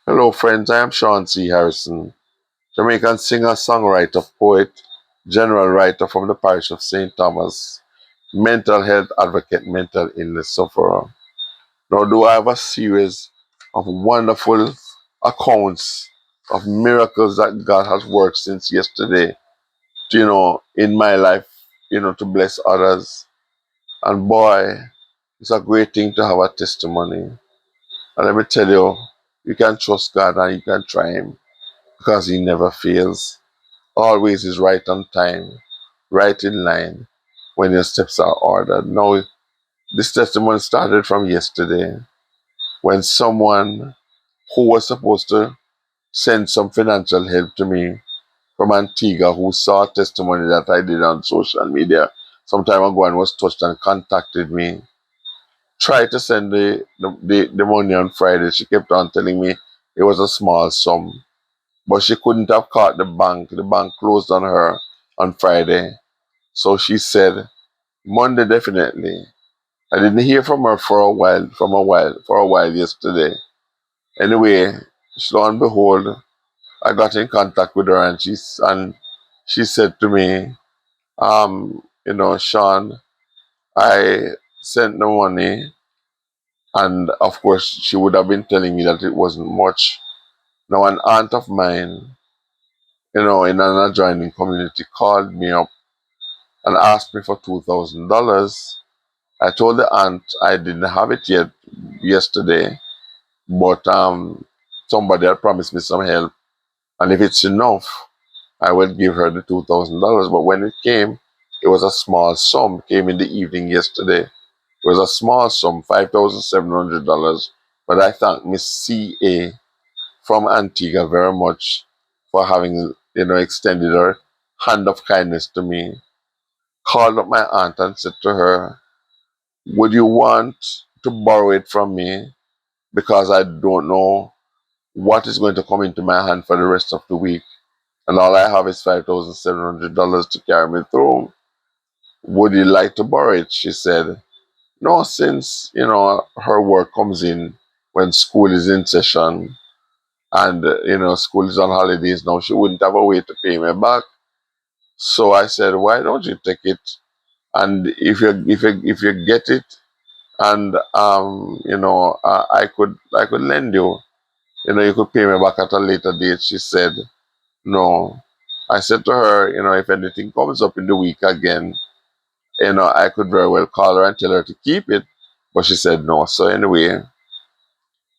Hello, friends. I am Sean C. Harrison, Jamaican singer, songwriter, poet, general writer from the parish of St. Thomas, mental health advocate, mental illness sufferer. Now, do I have a series of wonderful accounts of miracles that God has worked since yesterday, in my life, to bless others. And boy, it's a great thing to have a testimony. And let me tell you, you can trust God and you can try Him because He never fails. Always is right on time, right in line when your steps are ordered. Now, this testimony started from yesterday when someone who was supposed to send some financial help to me from Antigua, who saw a testimony that I did on social media some time ago and was touched and contacted me, tried to send the money on Friday. She kept on telling me it was a small sum, but she couldn't have caught the bank. The bank closed on her on Friday. So she said, Monday definitely. I didn't hear from her for a while yesterday. Anyway, lo and behold, I got in contact with her and she said to me, Sean, I sent the money, and of course she would have been telling me that it wasn't much. Now an aunt of mine, in an adjoining community called me up and asked me for $2,000. I told the aunt I didn't have it yet yesterday, but somebody had promised me some help, and if it's enough, I will give her the $2,000. But when it came, it was a small sum. It came in the evening yesterday. It was a small sum, $5,700. But I thank Miss C.A. from Antigua very much for having, extended her hand of kindness to me. Called up my aunt and said to her, would you want to borrow it from me? Because I don't know what is going to come into my hand for the rest of the week. And all I have is $5,700 to carry me through. Would you like to borrow it? She said, no, since, her work comes in when school is in session and, school is on holidays now, she wouldn't have a way to pay me back. So I said, why don't you take it? And if you get it, and I could lend you. You could pay me back at a later date. She said no. I said to her, if anything comes up in the week again, I could very well call her and tell her to keep it, but she said no. So anyway,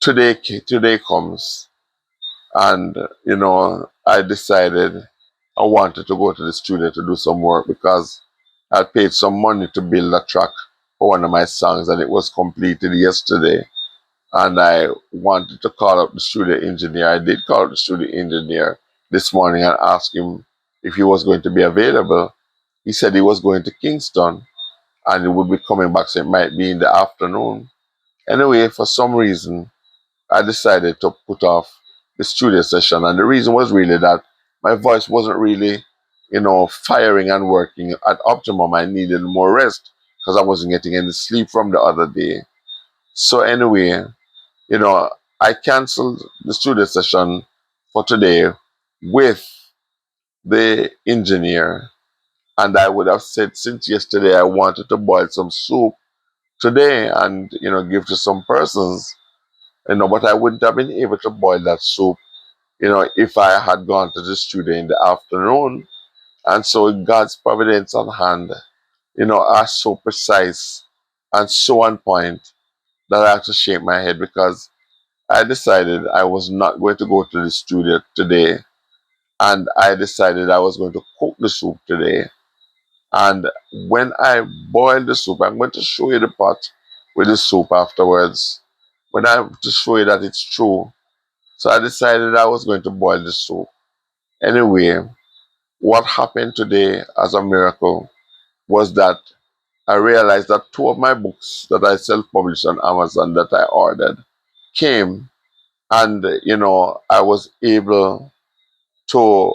today comes, and I decided I wanted to go to the studio to do some work because I paid some money to build a track for one of my songs, and it was completed yesterday. And I wanted to call up the studio engineer. I did call up the studio engineer this morning and ask him if he was going to be available. He said he was going to Kingston and he would be coming back, so it might be in the afternoon. Anyway, for some reason, I decided to put off the studio session. And the reason was really that my voice wasn't really, firing and working at optimum. I needed more rest because I wasn't getting any sleep from the other day. So anyway, you know, I canceled the studio session for today with the engineer. And I would have said since yesterday I wanted to boil some soup today and, give to some persons, but I wouldn't have been able to boil that soup, if I had gone to the studio in the afternoon. And so God's providence on hand, are so precise and so on point that I had to shake my head because I decided I was not going to go to the studio today, and I decided I was going to cook the soup today. And when I boil the soup, I'm going to show you the pot with the soup afterwards. When I to show you that it's true. So I decided I was going to boil the soup. Anyway, what happened today as a miracle was that I realized that two of my books that I self-published on Amazon that I ordered came, and to I was able to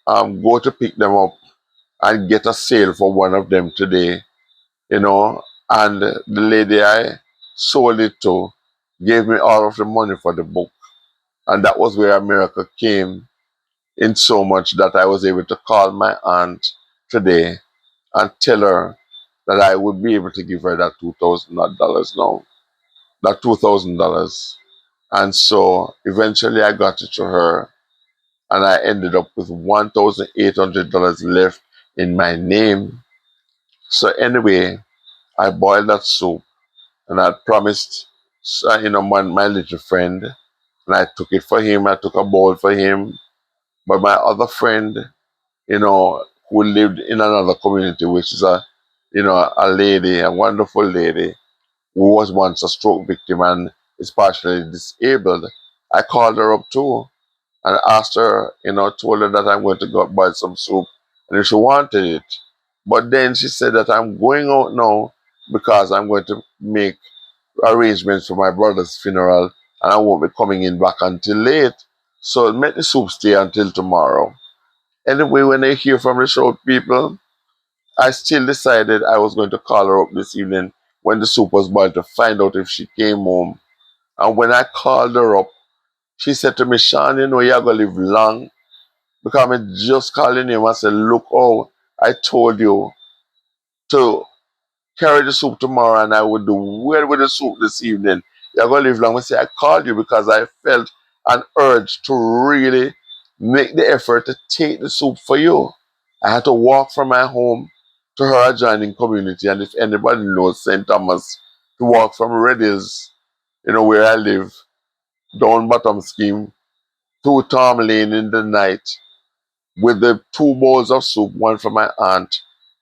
go to pick them up and get a sale for one of them today, you know, and the lady I sold it to gave me all of the money for the book. And that was where a miracle came, in so much that I was able to call my aunt today and tell her that I would be able to give her that $2,000 now. That $2,000. And so eventually I got it to her, and I ended up with $1,800 left in my name. So anyway, I boiled that soup, and I promised, my little friend, and I took it for him. I took a bowl for him. But my other friend, who lived in another community, which is a lady, a wonderful lady, who was once a stroke victim and is partially disabled. I called her up too and asked her, told her that I'm going to go buy some soup and if she wanted it. But then she said that I'm going out now because I'm going to make arrangements for my brother's funeral and I won't be coming in back until late. So make the soup stay until tomorrow. Anyway, when I hear from the show people, I still decided I was going to call her up this evening when the soup was boiled to find out if she came home. And when I called her up, she said to me, Sean, you're going to live long. Because I'm just calling him and said, look, oh, I told you to carry the soup tomorrow and I would do well with the soup this evening. You're going to live long. I say, I called you because I felt an urge to really make the effort to take the soup for you. I had to walk from my home to her adjoining community. And if anybody knows St. Thomas, to walk from Reddy's, where I live, down Bottom Scheme, through Tom Lane in the night, with the two bowls of soup, one for my aunt,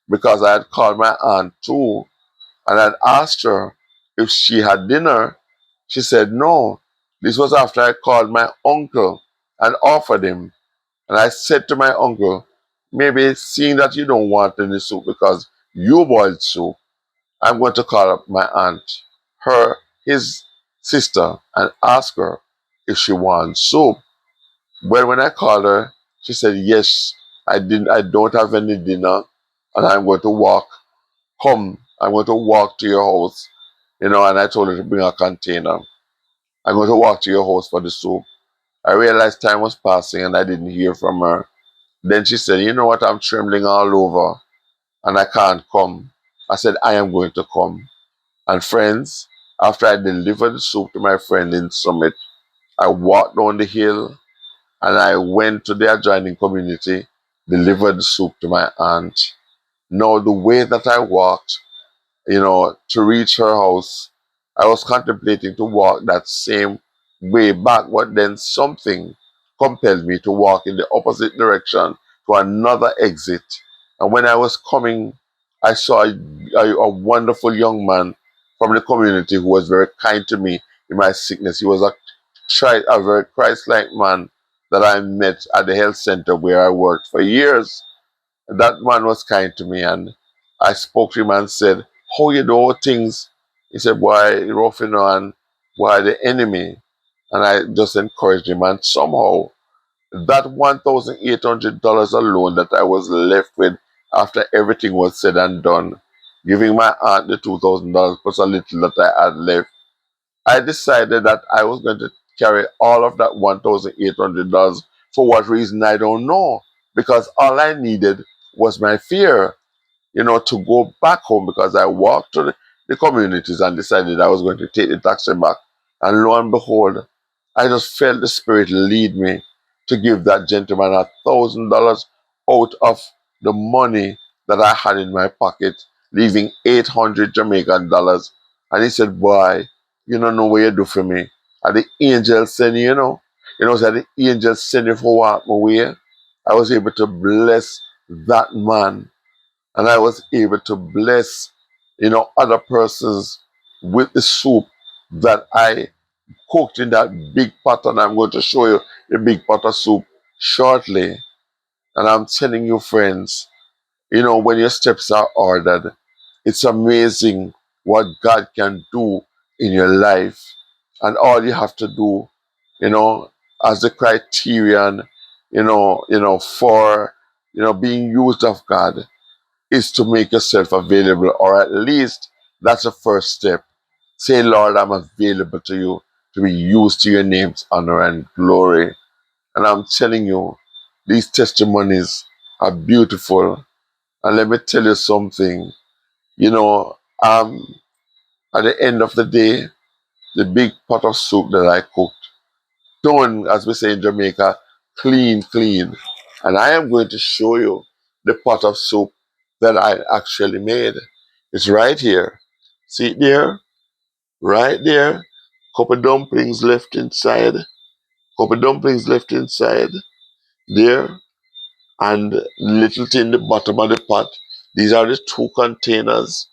because I had called my aunt too, and I'd asked her if she had dinner. She said no. This was after I called my uncle and offered him. And I said to my uncle, maybe seeing that you don't want any soup because you boiled soup, I'm going to call up my aunt, his sister, and ask her if she wants soup. Well, when I called her, she said, yes, I don't have any dinner and I'm going to walk. I'm going to walk to your house, and I told her to bring a container. I'm going to walk to your house for the soup. I realized time was passing and I didn't hear from her. Then she said, you know what, I'm trembling all over and I can't come. I said, I am going to come. And friends, after I delivered the soup to my friend in Summit, I walked down the hill and I went to the adjoining community, delivered the soup to my aunt. Now, the way that I walked, to reach her house, I was contemplating to walk that same way back, but then something compelled me to walk in the opposite direction to another exit. And when I was coming, I saw a wonderful young man from the community who was very kind to me in my sickness. He was a very Christ-like man that I met at the health center where I worked for years. That man was kind to me, and I spoke to him and said, how you do all things? He said, boy, rough, and why the enemy? And I just encouraged him, and somehow that $1,800 alone that I was left with after everything was said and done, giving my aunt the $2,000 plus a little that I had left, I decided that I was going to carry all of that $1,800. For what reason, I don't know. Because all I needed was my fear, to go back home, because I walked to the communities and decided I was going to take the taxi back. And lo and behold, I just felt the Spirit lead me to give that gentleman $1,000 out of the money that I had in my pocket, leaving 800 Jamaican dollars. And he said, boy, you don't know what you do for me. And the angel sent so the angel sent you for what my way. I was able to bless that man, and I was able to bless, other persons with the soup that I cooked in that big pot, and I'm going to show you the big pot of soup shortly. And I'm telling you, friends, when your steps are ordered, it's amazing what God can do in your life. And all you have to do, you know, as the criterion, for, being used of God, is to make yourself available, or at least that's the first step. Say, Lord, I'm available to you. to be used to your name's honor and glory. And I'm telling you, these testimonies are beautiful. And let me tell you something, you know, at the end of the day, the big pot of soup that I cooked, done, as we say in Jamaica, clean, clean. And I am going to show you the pot of soup that I actually made. It's right here. See it there? Right there. Couple dumplings left inside. Couple dumplings left inside. There. And little thing in the bottom of the pot. These are the two containers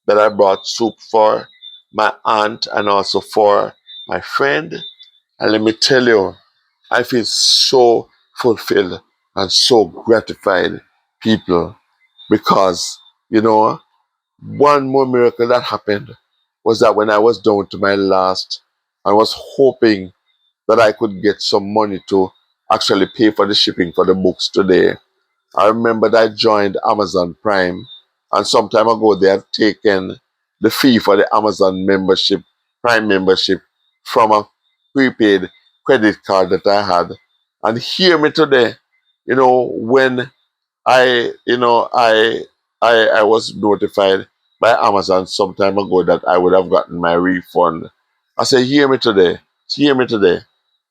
that I brought soup for my aunt and also for my friend. And let me tell you, I feel so fulfilled and so gratified, people, because, you know, one more miracle that happened was that when I was down to my last, I was hoping that I could get some money to actually pay for the shipping for the books today. I remember that I joined Amazon Prime, and some time ago they had taken the fee for the Amazon membership, Prime membership, from a prepaid credit card that I had. And hear me today, when I was notified by Amazon some time ago that I would have gotten my refund. I said, hear me today.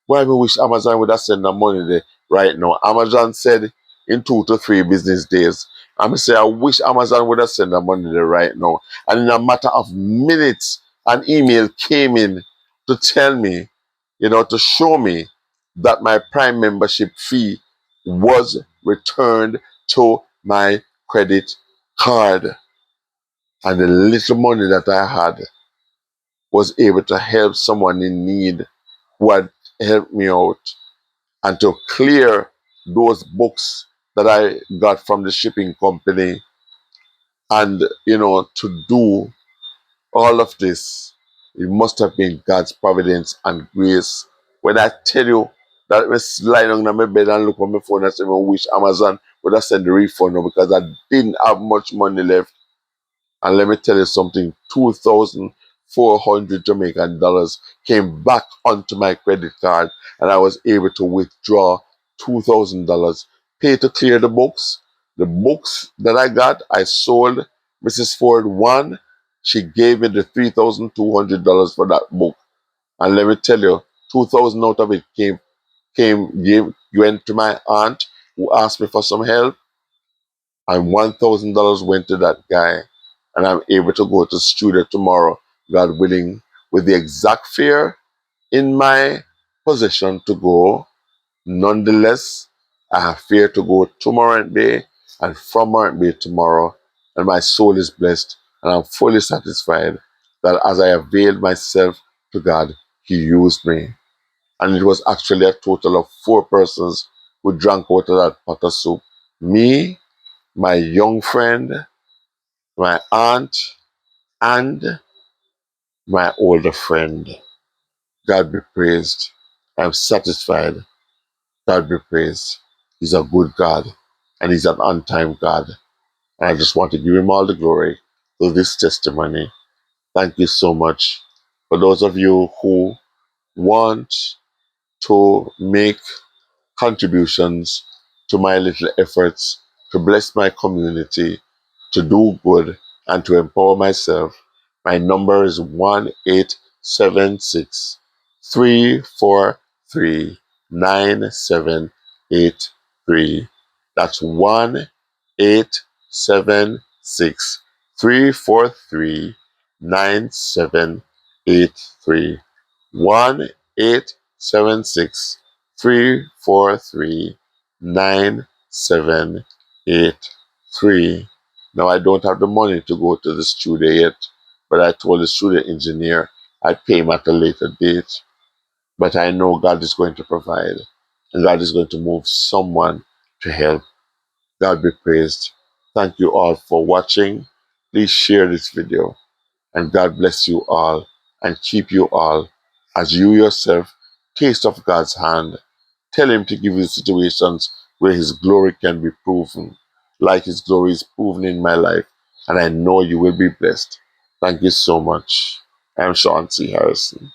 Why we wish Amazon would have sent the money there right now. Amazon said in 2 to 3 business days. I'm say I wish Amazon would have sent the money there right now. And in a matter of minutes, an email came in to tell me, to show me that my Prime membership fee was returned to my credit card. And the little money that I had was able to help someone in need who had helped me out and to clear those books that I got from the shipping company, and to do all of this, it must have been God's providence and grace. When I tell you that I was lying down on my bed and look on my phone and say, I wish Amazon would have sent the refund now because I didn't have much money left. And let me tell you something, 2,400 Jamaican dollars came back onto my credit card, and I was able to withdraw $2,000, pay to clear the books. The books that I got, I sold Mrs. Ford one. She gave me the $3,200 for that book. And let me tell you, 2,000 out of it went to my aunt who asked me for some help, and $1,000 went to that guy. And I'm able to go to the studio tomorrow, God willing, with the exact fare in my possession to go. Nonetheless, I have fare to go to Morant Bay and from Morant Bay tomorrow, and my soul is blessed, and I'm fully satisfied that as I availed myself to God, He used me. And it was actually a total of 4 persons who drank out of that pot of soup. Me, my young friend, my aunt, and my older friend. God be praised. I'm satisfied. God be praised. He's a good God, and He's an on time God. And I just want to give Him all the glory for this testimony. Thank you so much. For those of you who want to make contributions to my little efforts to bless my community, to do good, and to empower myself, my number is 1876 343 9783. That's 1876 343 9783. 1876 343 9783. Now I don't have the money to go to the studio yet, but I told the studio engineer I'd pay him at a later date. But I know God is going to provide, and God is going to move someone to help. God be praised. Thank you all for watching. Please share this video, and God bless you all and keep you all as you yourself taste of God's hand. Tell Him to give you situations where His glory can be proven, like His glory is proven in my life, and I know you will be blessed. Thank you so much. I'm Sean C. Harrison.